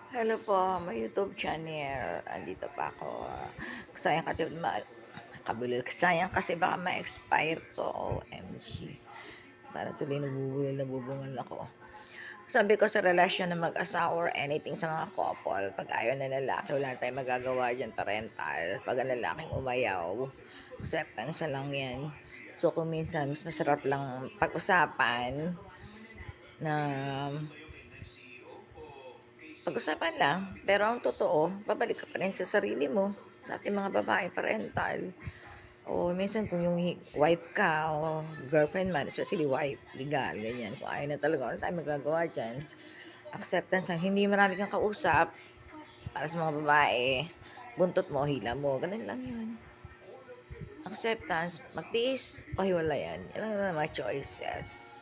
Hello po, may YouTube channel. Andito pa ako. Sayang kasi sayang kasi baka ma-expire to. OMG. Para tuloy nabubungal ako. Sabi ko sa relasyon ng mag-asawa or anything sa mga couple, pag ayaw na lalaki, wala na tayong magagawa dyan, parental. Pag ang lalaking umayaw, acceptance na lang yan. So kung minsan, mas masarap lang pag-usapan na pag-usapan lang, pero ang totoo, babalik ka pa rin sa sarili mo, sa ating mga babae parental. O minsan kung yung wife ka o girlfriend man, especially wife, legal, ganyan. Kung ayaw na talaga, wala tayong magagawa dyan. Acceptance lang, hindi marami kang kausap para sa mga babae. Buntot mo, hila mo, ganun lang yun. Acceptance, magtiis o hiwalayan. Yan lang naman mga choices.